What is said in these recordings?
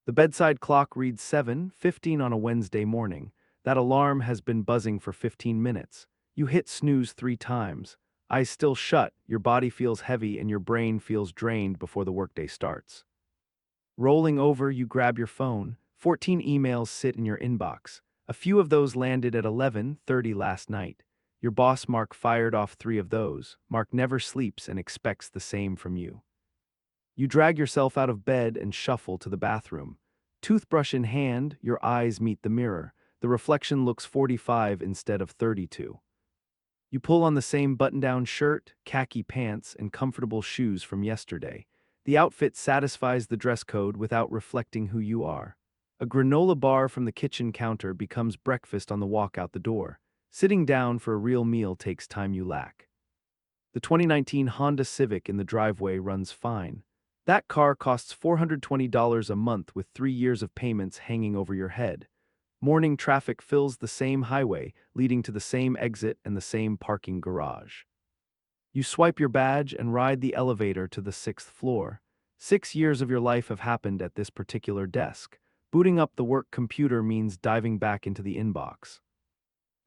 The bedside clock reads 7:15 on a Wednesday morning. That alarm has been buzzing for 15 minutes. You hit snooze 3 times. Eyes still shut, your body feels heavy and your brain feels drained before the workday starts. Rolling over, you grab your phone. 14 emails sit in your inbox. A few of those landed at 11:30 last night. Your boss Mark fired off 3 of those. Mark never sleeps and expects the same from you. You drag yourself out of bed and shuffle to the bathroom. Toothbrush in hand, your eyes meet the mirror. The reflection looks 45 instead of 32. You pull on the same button-down shirt, khaki pants, and comfortable shoes from yesterday. The outfit satisfies the dress code without reflecting who you are. A granola bar from the kitchen counter becomes breakfast on the walk out the door. Sitting down for a real meal takes time you lack. The 2019 Honda Civic in the driveway runs fine. That car costs $420 a month with 3 years of payments hanging over your head. Morning traffic fills the same highway, leading to the same exit and the same parking garage. You swipe your badge and ride the elevator to the 6th floor. 6 years of your life have happened at this particular desk. Booting up the work computer means diving back into the inbox.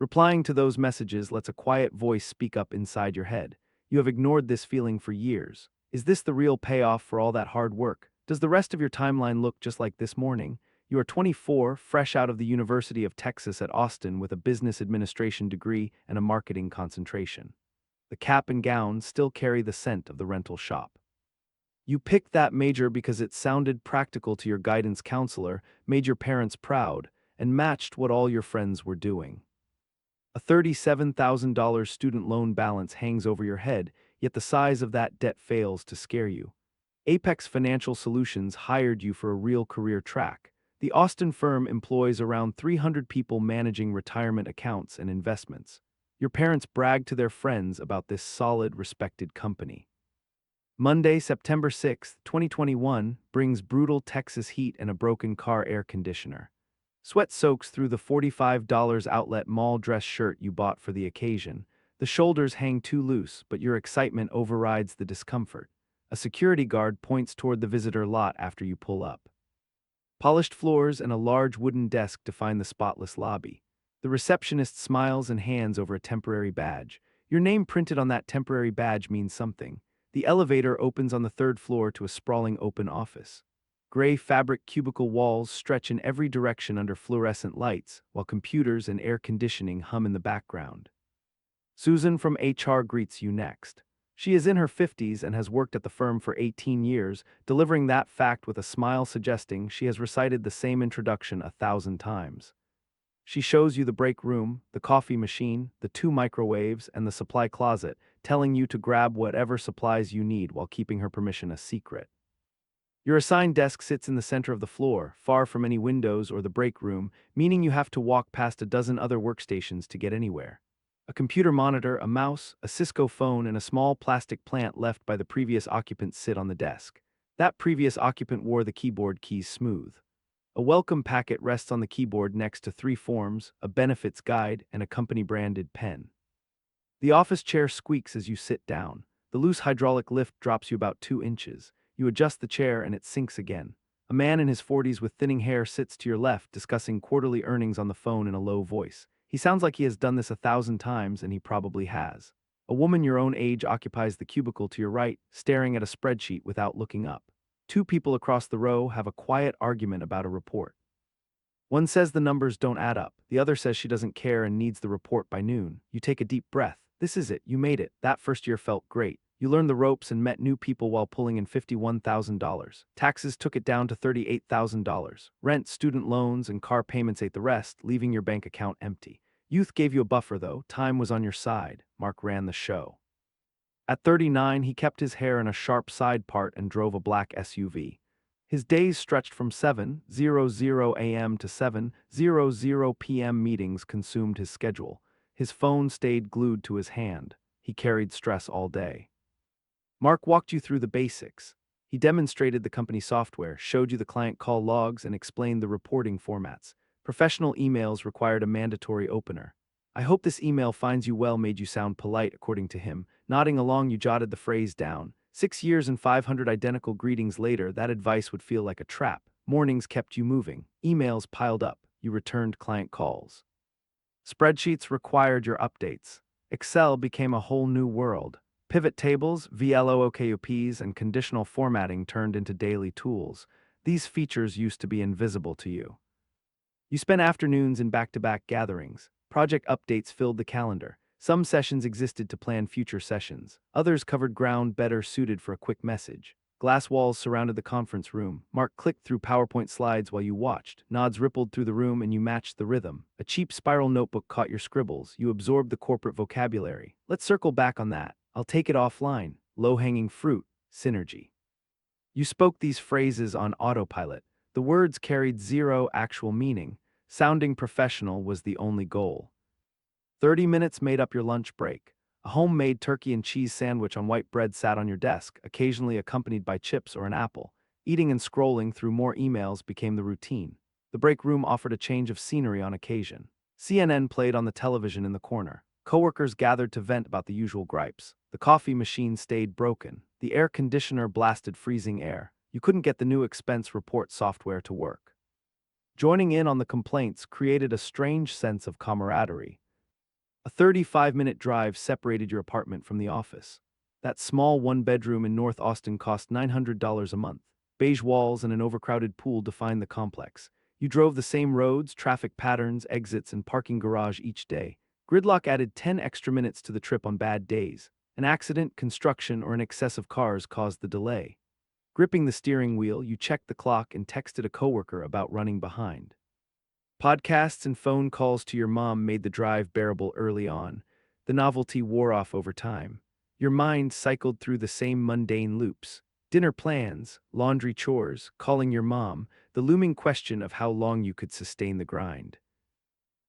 Replying to those messages lets a quiet voice speak up inside your head. You have ignored this feeling for years. Is this the real payoff for all that hard work? Does the rest of your timeline look just like this morning? You are 24, fresh out of the University of Texas at Austin with a business administration degree and a marketing concentration. The cap and gown still carry the scent of the rental shop. You picked that major because it sounded practical to your guidance counselor, made your parents proud, and matched what all your friends were doing. A $37,000 student loan balance hangs over your head, yet the size of that debt fails to scare you. Apex Financial Solutions hired you for a real career track. The Austin firm employs around 300 people managing retirement accounts and investments. Your parents brag to their friends about this solid, respected company. Monday, September 6, 2021, brings brutal Texas heat and a broken car air conditioner. Sweat soaks through the $45 outlet mall dress shirt you bought for the occasion. The shoulders hang too loose, but your excitement overrides the discomfort. A security guard points toward the visitor lot after you pull up. Polished floors and a large wooden desk define the spotless lobby. The receptionist smiles and hands over a temporary badge. Your name printed on that temporary badge means something. The elevator opens on the 3rd floor to a sprawling open office. Gray fabric cubicle walls stretch in every direction under fluorescent lights, while computers and air conditioning hum in the background. Susan from HR greets you next. She is in her 50s and has worked at the firm for 18 years, delivering that fact with a smile suggesting she has recited the same introduction 1,000 times. She shows you the break room, the coffee machine, the 2 microwaves, and the supply closet, telling you to grab whatever supplies you need while keeping her permission a secret. Your assigned desk sits in the center of the floor, far from any windows or the break room, meaning you have to walk past a dozen other workstations to get anywhere. A computer monitor, a mouse, a Cisco phone, and a small plastic plant left by the previous occupant sit on the desk. That previous occupant wore the keyboard keys smooth. A welcome packet rests on the keyboard next to 3 forms, a benefits guide, and a company-branded pen. The office chair squeaks as you sit down. The loose hydraulic lift drops you about 2 inches. You adjust the chair and it sinks again. A man in his 40s with thinning hair sits to your left discussing quarterly earnings on the phone in a low voice. He sounds like he has done this 1,000 times, and he probably has. A woman your own age occupies the cubicle to your right, staring at a spreadsheet without looking up. 2 people across the row have a quiet argument about a report. One says the numbers don't add up. The other says she doesn't care and needs the report by noon. You take a deep breath. This is it. You made it. That first year felt great. You learned the ropes and met new people while pulling in $51,000. Taxes took it down to $38,000. Rent, student loans, and car payments ate the rest, leaving your bank account empty. Youth gave you a buffer, though. Time was on your side. Mark ran the show. At 39, he kept his hair in a sharp side part and drove a black SUV. His days stretched from 7:00 a.m. to 7:00 p.m. Meetings consumed his schedule. His phone stayed glued to his hand. He carried stress all day. Mark walked you through the basics. He demonstrated the company software, showed you the client call logs, and explained the reporting formats. Professional emails required a mandatory opener. "I hope this email finds you well," made you sound polite, according to him. Nodding along, you jotted the phrase down. 6 years and 500 identical greetings later, that advice would feel like a trap. Mornings kept you moving. Emails piled up. You returned client calls. Spreadsheets required your updates. Excel became a whole new world. Pivot tables, VLOOKUPs, and conditional formatting turned into daily tools. These features used to be invisible to you. You spent afternoons in back-to-back gatherings. Project updates filled the calendar. Some sessions existed to plan future sessions. Others covered ground better suited for a quick message. Glass walls surrounded the conference room. Mark clicked through PowerPoint slides while you watched. Nods rippled through the room and you matched the rhythm. A cheap spiral notebook caught your scribbles. You absorbed the corporate vocabulary. Let's circle back on that. I'll take it offline. Low-hanging fruit. Synergy. You spoke these phrases on autopilot. The words carried zero actual meaning. Sounding professional was the only goal. 30 minutes made up your lunch break. A homemade turkey and cheese sandwich on white bread sat on your desk, occasionally accompanied by chips or an apple. Eating and scrolling through more emails became the routine. The break room offered a change of scenery on occasion. CNN played on the television in the corner. Coworkers gathered to vent about the usual gripes. The coffee machine stayed broken. The air conditioner blasted freezing air. You couldn't get the new expense report software to work. Joining in on the complaints created a strange sense of camaraderie. A 35-minute drive separated your apartment from the office. That small one-bedroom in North Austin cost $900 a month. Beige walls and an overcrowded pool defined the complex. You drove the same roads, traffic patterns, exits, and parking garage each day. Gridlock added 10 extra minutes to the trip on bad days. An accident, construction, or an excess of cars caused the delay. Gripping the steering wheel, you checked the clock and texted a coworker about running behind. Podcasts and phone calls to your mom made the drive bearable early on. The novelty wore off over time. Your mind cycled through the same mundane loops. Dinner plans, laundry chores, calling your mom, the looming question of how long you could sustain the grind.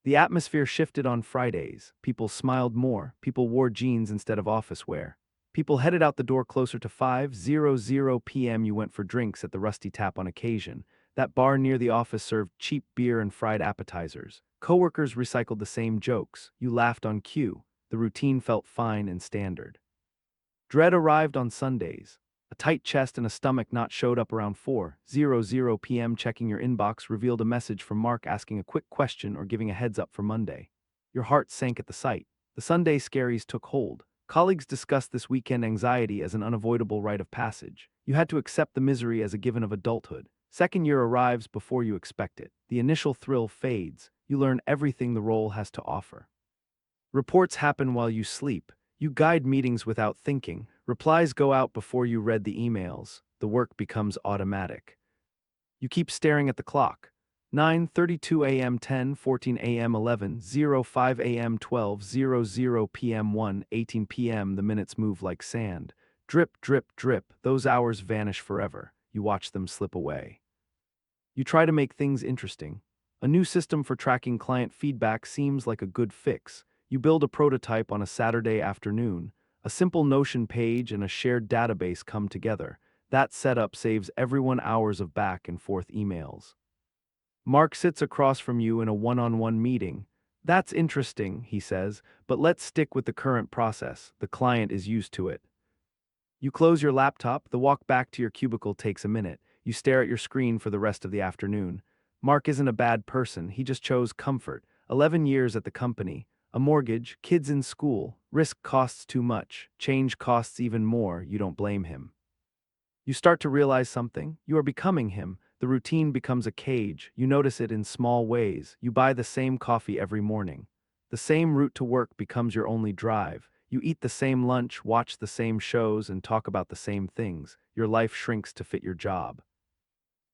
The atmosphere shifted on Fridays. People smiled more. People wore jeans instead of office wear. People headed out the door closer to 5:00 p.m. You went for drinks at the Rusty Tap on occasion. That bar near the office served cheap beer and fried appetizers. Coworkers recycled the same jokes. You laughed on cue. The routine felt fine and standard. Dread arrived on Sundays. A tight chest and a stomach knot showed up around 4:00 p.m. Checking your inbox revealed a message from Mark asking a quick question or giving a heads up for Monday. Your heart sank at the sight. The Sunday scaries took hold. Colleagues discussed this weekend anxiety as an unavoidable rite of passage. You had to accept the misery as a given of adulthood. Second year arrives before you expect it. The initial thrill fades. You learn everything the role has to offer. Reports happen while you sleep. You guide meetings without thinking. Replies go out before you read the emails. The work becomes automatic. You keep staring at the clock. 9:32 a.m. 10:14 a.m. 11:05 a.m. 12:00 p.m. 1:18 p.m. The minutes move like sand. Drip, drip, drip. Those hours vanish forever. You watch them slip away. You try to make things interesting. A new system for tracking client feedback seems like a good fix. You build a prototype on a Saturday afternoon. A simple Notion page and a shared database come together. That setup saves everyone hours of back and forth emails. Mark sits across from you in a one-on-one meeting. That's interesting, he says, but let's stick with the current process. The client is used to it. You close your laptop. The walk back to your cubicle takes a minute. You stare at your screen for the rest of the afternoon. Mark isn't a bad person. He just chose comfort. 11 years at the company. A mortgage, kids in school. Risk costs too much. Change costs even more. You don't blame him. You start to realize something. You are becoming him. The routine becomes a cage. You notice it in small ways. You buy the same coffee every morning. The same route to work becomes your only drive. You eat the same lunch, watch the same shows, and talk about the same things. Your life shrinks to fit your job.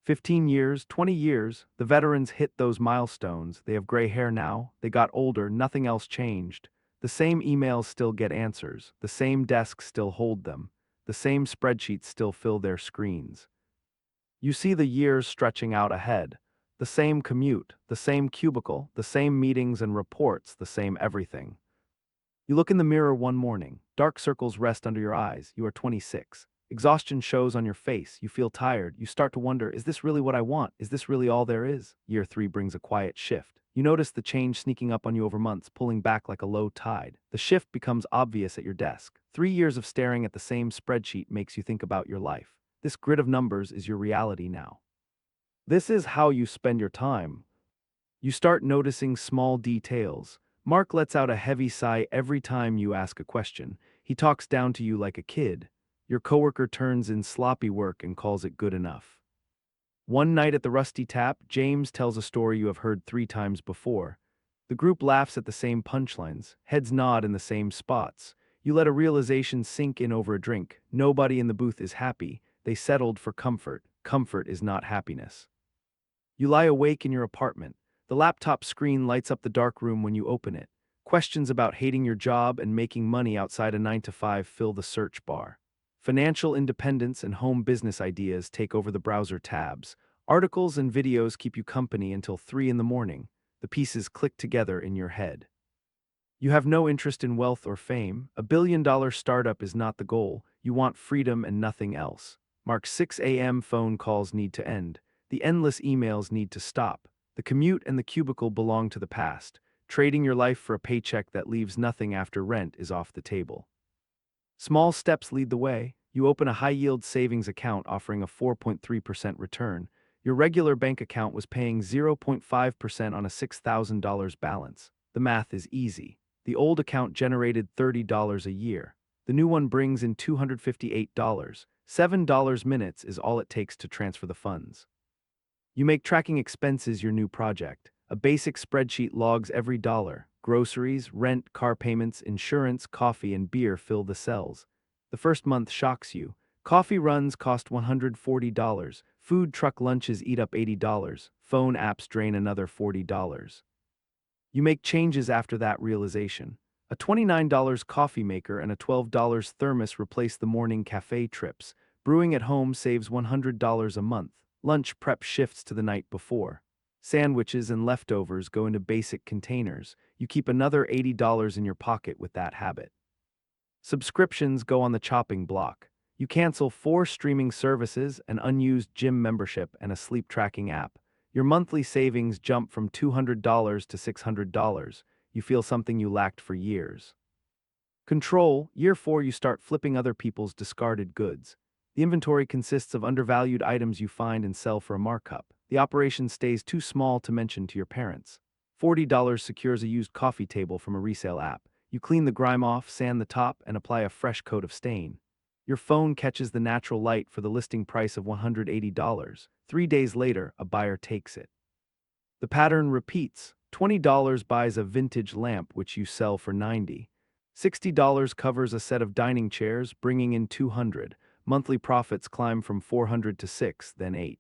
15 years, 20 years, the veterans hit those milestones. They have gray hair now. They got older. Nothing else changed. The same emails still get answers. The same desks still hold them. The same spreadsheets still fill their screens. You see the years stretching out ahead. The same commute, the same cubicle, the same meetings and reports, the same everything. You look in the mirror one morning. Dark circles rest under your eyes. You are 26. Exhaustion shows on your face. You feel tired. You start to wonder, is this really what I want? Is this really all there is? Year 3 brings a quiet shift. You notice the change sneaking up on you over months, pulling back like a low tide. The shift becomes obvious at your desk. 3 years of staring at the same spreadsheet makes you think about your life. This grid of numbers is your reality now. This is how you spend your time. You start noticing small details. Mark lets out a heavy sigh every time you ask a question. He talks down to you like a kid. Your coworker turns in sloppy work and calls it good enough. One night at the Rusty Tap, James tells a story you have heard 3 times before. The group laughs at the same punchlines, heads nod in the same spots. You let a realization sink in over a drink. Nobody in the booth is happy. They settled for comfort. Comfort is not happiness. You lie awake in your apartment. The laptop screen lights up the dark room when you open it. Questions about hating your job and making money outside a 9 to 5 fill the search bar. Financial independence and home business ideas take over the browser tabs. Articles and videos keep you company until 3 in the morning. The pieces click together in your head. You have no interest in wealth or fame. $1 billion startup is not the goal. You want freedom and nothing else. Mark 6 a.m. phone calls need to end. The endless emails need to stop. The commute and the cubicle belong to the past. Trading your life for a paycheck that leaves nothing after rent is off the table. Small steps lead the way. You open a high-yield savings account offering a 4.3% return. Your regular bank account was paying 0.5% on a $6,000 balance. The math is easy. The old account generated $30 a year. The new one brings in $258. $7 minutes is all it takes to transfer the funds. You make tracking expenses your new project. A basic spreadsheet logs every dollar. Groceries, rent, car payments, insurance, coffee, and beer fill the cells. The first month shocks you. Coffee runs cost $140. Food truck lunches eat up $80. Phone apps drain another $40. You make changes after that realization. A $29 coffee maker and a $12 thermos replace the morning cafe trips. Brewing at home saves $100 a month. Lunch prep shifts to the night before. Sandwiches and leftovers go into basic containers. You keep another $80 in your pocket with that habit. Subscriptions go on the chopping block. You cancel 4 streaming services, an unused gym membership, and a sleep tracking app. Your monthly savings jump from $200 to $600. You feel something you lacked for years. Control, year 4 you start flipping other people's discarded goods. The inventory consists of undervalued items you find and sell for a markup. The operation stays too small to mention to your parents. $40 secures a used coffee table from a resale app. You clean the grime off, sand the top, and apply a fresh coat of stain. Your phone catches the natural light for the listing price of $180. 3 days later, a buyer takes it. The pattern repeats. $20 buys a vintage lamp which you sell for $90. $60 covers a set of dining chairs, bringing in $200. Monthly profits climb from $400 to $6, then $8.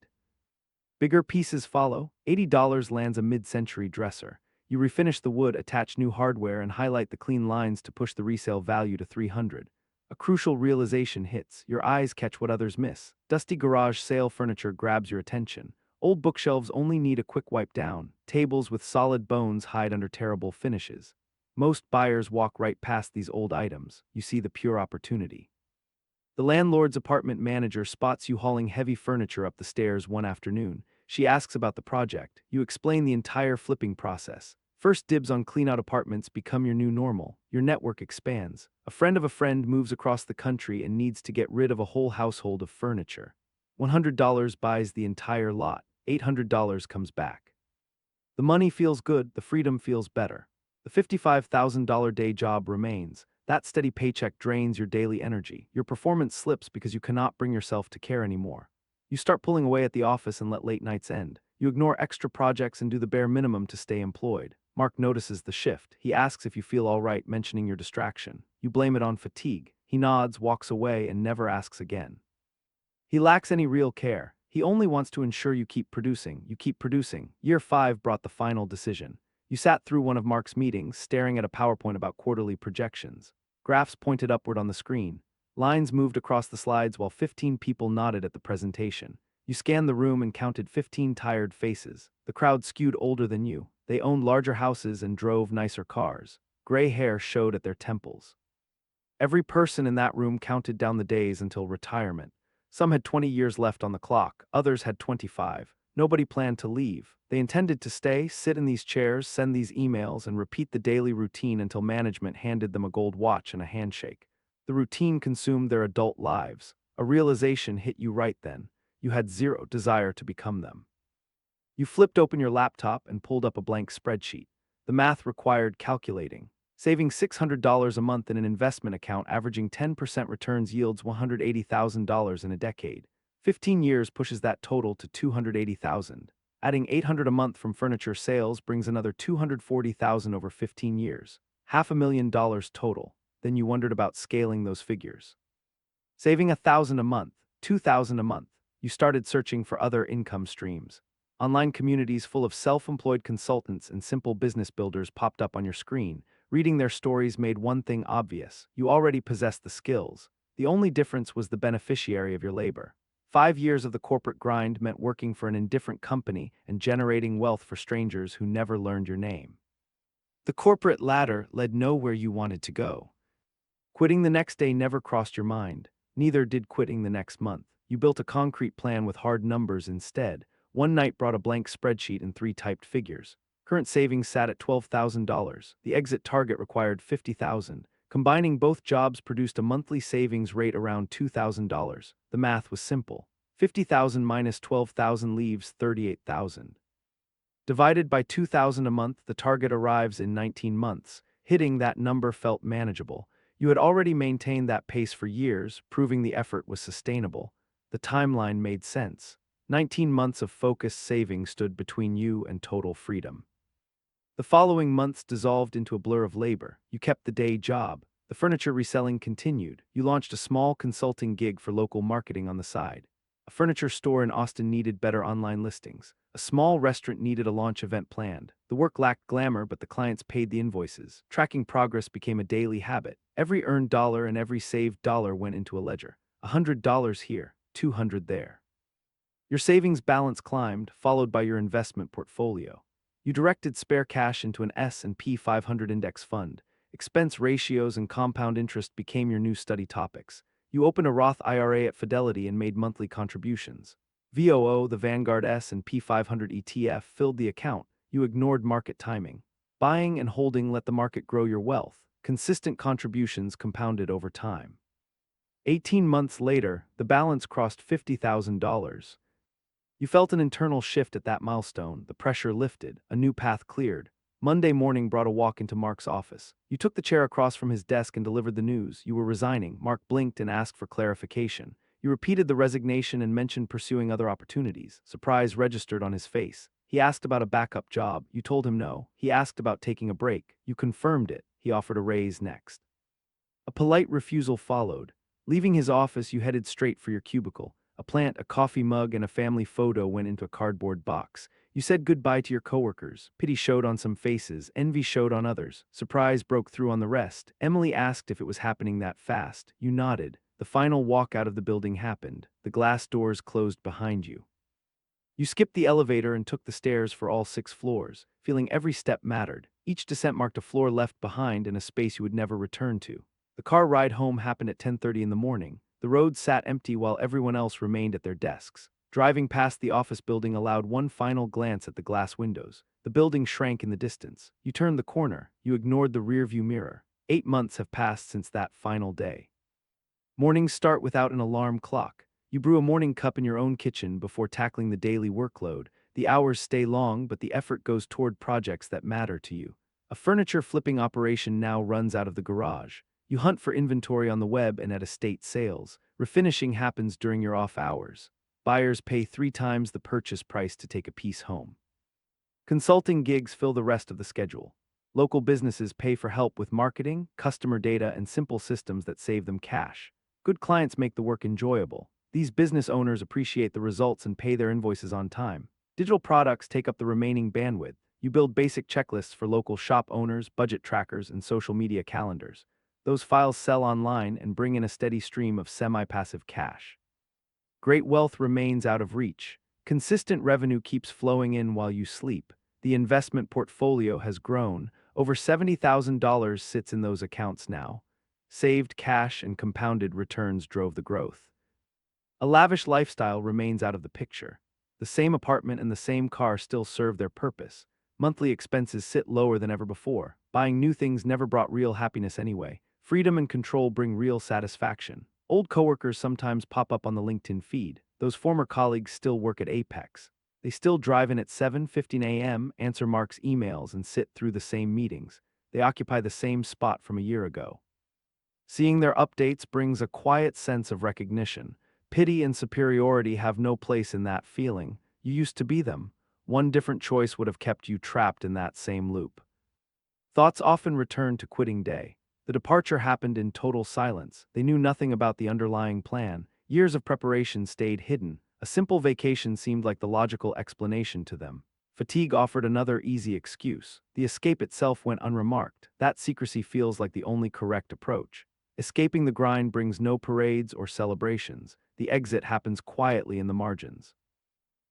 Bigger pieces follow. $80 lands a mid-century dresser. You refinish the wood, attach new hardware, and highlight the clean lines to push the resale value to $300. A crucial realization hits. Your eyes catch what others miss. Dusty garage sale furniture grabs your attention. Old bookshelves only need a quick wipe down. Tables with solid bones hide under terrible finishes. Most buyers walk right past these old items. You see the pure opportunity. The landlord's apartment manager spots you hauling heavy furniture up the stairs one afternoon. She asks about the project. You explain the entire flipping process. First dibs on clean-out apartments become your new normal. Your network expands. A friend of a friend moves across the country and needs to get rid of a whole household of furniture. $100 buys the entire lot. $800 comes back. The money feels good, the freedom feels better. The $55,000 day job remains. That steady paycheck drains your daily energy. Your performance slips because you cannot bring yourself to care anymore. You start pulling away at the office and let late nights end. You ignore extra projects and do the bare minimum to stay employed. Mark notices the shift. He asks if you feel all right, mentioning your distraction. You blame it on fatigue. He nods, walks away, and never asks again. He lacks any real care. He only wants to ensure you keep producing. You keep producing. Year 5 brought the final decision. You sat through one of Mark's meetings, staring at a PowerPoint about quarterly projections. Graphs pointed upward on the screen. Lines moved across the slides while 15 people nodded at the presentation. You scanned the room and counted 15 tired faces. The crowd skewed older than you. They owned larger houses and drove nicer cars. Gray hair showed at their temples. Every person in that room counted down the days until retirement. Some had 20 years left on the clock, others had 25. Nobody planned to leave. They intended to stay, sit in these chairs, send these emails, and repeat the daily routine until management handed them a gold watch and a handshake. The routine consumed their adult lives. A realization hit you right then. You had zero desire to become them. You flipped open your laptop and pulled up a blank spreadsheet. The math required calculating. Saving $600 a month in an investment account averaging 10% returns yields $180,000 in a decade. 15 years pushes that total to $280,000. Adding $800 a month from furniture sales brings another $240,000 over 15 years. $500,000 total. Then you wondered about scaling those figures. Saving $1,000 a month, $2,000 a month. You started searching for other income streams. Online communities full of self-employed consultants and simple business builders popped up on your screen. Reading their stories made one thing obvious: you already possessed the skills. The only difference was the beneficiary of your labor. 5 years of the corporate grind meant working for an indifferent company and generating wealth for strangers who never learned your name. The corporate ladder led nowhere you wanted to go. Quitting the next day never crossed your mind. Neither did quitting the next month. You built a concrete plan with hard numbers instead. One night brought a blank spreadsheet and three typed figures. Current savings sat at $12,000. The exit target required $50,000. Combining both jobs produced a monthly savings rate around $2,000. The math was simple. 50,000 minus 12,000 leaves 38,000. Divided by 2,000 a month, the target arrives in 19 months. Hitting that number felt manageable. You had already maintained that pace for years, proving the effort was sustainable. The timeline made sense. 19 months of focused saving stood between you and total freedom. The following months dissolved into a blur of labor. You kept the day job. The furniture reselling continued. You launched a small consulting gig for local marketing on the side. A furniture store in Austin needed better online listings. A small restaurant needed a launch event planned. The work lacked glamour, but the clients paid the invoices. Tracking progress became a daily habit. Every earned dollar and every saved dollar went into a ledger. $100 here, $200 there. Your savings balance climbed, followed by your investment portfolio. You directed spare cash into an S&P 500 index fund. Expense ratios and compound interest became your new study topics. You opened a Roth IRA at Fidelity and made monthly contributions. VOO, the Vanguard S&P 500 ETF, filled the account. You ignored market timing. Buying and holding let the market grow your wealth. Consistent contributions compounded over time. 18 months later, the balance crossed $50,000. You felt an internal shift at that milestone. The pressure lifted. A new path cleared. Monday morning brought a walk into Mark's office. You took the chair across from his desk and delivered the news. You were resigning. Mark blinked and asked for clarification. You repeated the resignation and mentioned pursuing other opportunities. Surprise registered on his face. He asked about a backup job. You told him no. He asked about taking a break. You confirmed it. He offered a raise next. A polite refusal followed. Leaving his office, you headed straight for your cubicle. A plant, a coffee mug, and a family photo went into a cardboard box. You said goodbye to your coworkers. Pity showed on some faces. Envy showed on others. Surprise broke through on the rest. Emily asked if it was happening that fast. You nodded. The final walk out of the building happened. The glass doors closed behind you. You skipped the elevator and took the stairs for all 6 floors, feeling every step mattered. Each descent marked a floor left behind and a space you would never return to. The car ride home happened at 10:30 in the morning. The road sat empty while everyone else remained at their desks. Driving past the office building allowed one final glance at the glass windows. The building shrank in the distance. You turned the corner. You ignored the rearview mirror. 8 months have passed since that final day. Mornings start without an alarm clock. You brew a morning cup in your own kitchen before tackling the daily workload. The hours stay long, but the effort goes toward projects that matter to you. A furniture flipping operation now runs out of the garage. You hunt for inventory on the web and at estate sales. Refinishing happens during your off hours. Buyers pay 3 times the purchase price to take a piece home. Consulting gigs fill the rest of the schedule. Local businesses pay for help with marketing, customer data, and simple systems that save them cash. Good clients make the work enjoyable. These business owners appreciate the results and pay their invoices on time. Digital products take up the remaining bandwidth. You build basic checklists for local shop owners, budget trackers, and social media calendars. Those files sell online and bring in a steady stream of semi-passive cash. Great wealth remains out of reach. Consistent revenue keeps flowing in while you sleep. The investment portfolio has grown. Over $70,000 sits in those accounts now. Saved cash and compounded returns drove the growth. A lavish lifestyle remains out of the picture. The same apartment and the same car still serve their purpose. Monthly expenses sit lower than ever before. Buying new things never brought real happiness anyway. Freedom and control bring real satisfaction. Old coworkers sometimes pop up on the LinkedIn feed. Those former colleagues still work at Apex. They still drive in at 7:15 a.m., answer Mark's emails, and sit through the same meetings. They occupy the same spot from a year ago. Seeing their updates brings a quiet sense of recognition. Pity and superiority have no place in that feeling. You used to be them. One different choice would have kept you trapped in that same loop. Thoughts often return to quitting day. The departure happened in total silence. They knew nothing about the underlying plan. Years of preparation stayed hidden. A simple vacation seemed like the logical explanation to them. Fatigue offered another easy excuse. The escape itself went unremarked. That secrecy feels like the only correct approach. Escaping the grind brings no parades or celebrations. The exit happens quietly in the margins.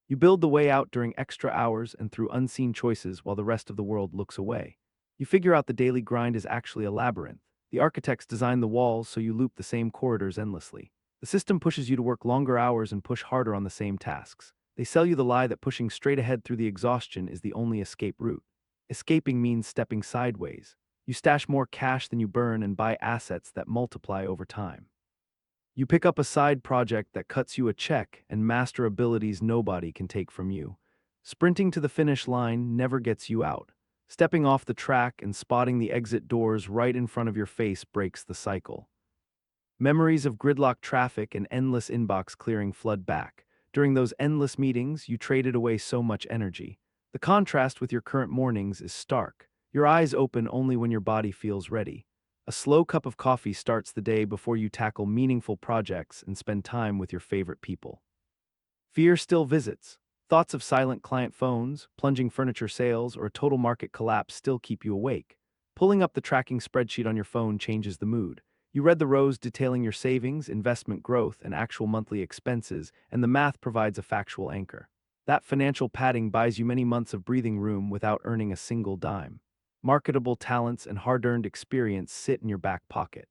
You build the way out during extra hours and through unseen choices while the rest of the world looks away. You figure out the daily grind is actually a labyrinth. The architects designed the walls so you loop the same corridors endlessly. The system pushes you to work longer hours and push harder on the same tasks. They sell you the lie that pushing straight ahead through the exhaustion is the only escape route. Escaping means stepping sideways. You stash more cash than you burn and buy assets that multiply over time. You pick up a side project that cuts you a check and master abilities nobody can take from you. Sprinting to the finish line never gets you out. Stepping off the track and spotting the exit doors right in front of your face breaks the cycle. Memories of gridlock traffic and endless inbox clearing flood back. During those endless meetings, you traded away so much energy. The contrast with your current mornings is stark. Your eyes open only when your body feels ready. A slow cup of coffee starts the day before you tackle meaningful projects and spend time with your favorite people. Fear still visits. Thoughts of silent client phones, plunging furniture sales, or a total market collapse still keep you awake. Pulling up the tracking spreadsheet on your phone changes the mood. You read the rows detailing your savings, investment growth, and actual monthly expenses, and the math provides a factual anchor. That financial padding buys you many months of breathing room without earning a single dime. Marketable talents and hard-earned experience sit in your back pocket.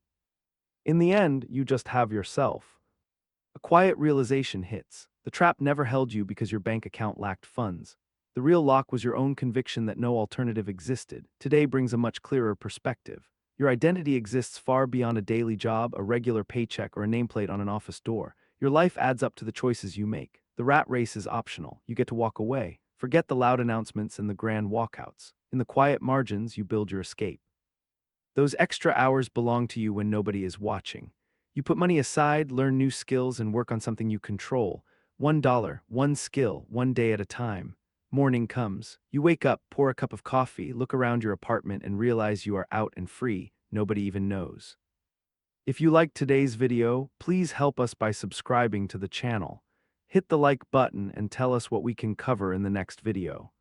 In the end, you just have yourself. A quiet realization hits. The trap never held you because your bank account lacked funds. The real lock was your own conviction that no alternative existed. Today brings a much clearer perspective. Your identity exists far beyond a daily job, a regular paycheck, or a nameplate on an office door. Your life adds up to the choices you make. The rat race is optional. You get to walk away. Forget the loud announcements and the grand walkouts. In the quiet margins, you build your escape. Those extra hours belong to you when nobody is watching. You put money aside, learn new skills, and work on something you control. $1, one skill, one day at a time. Morning comes. You wake up, pour a cup of coffee, look around your apartment, and realize you are out and free. Nobody even knows. If you liked today's video, please help us by subscribing to the channel. Hit the like button and tell us what we can cover in the next video.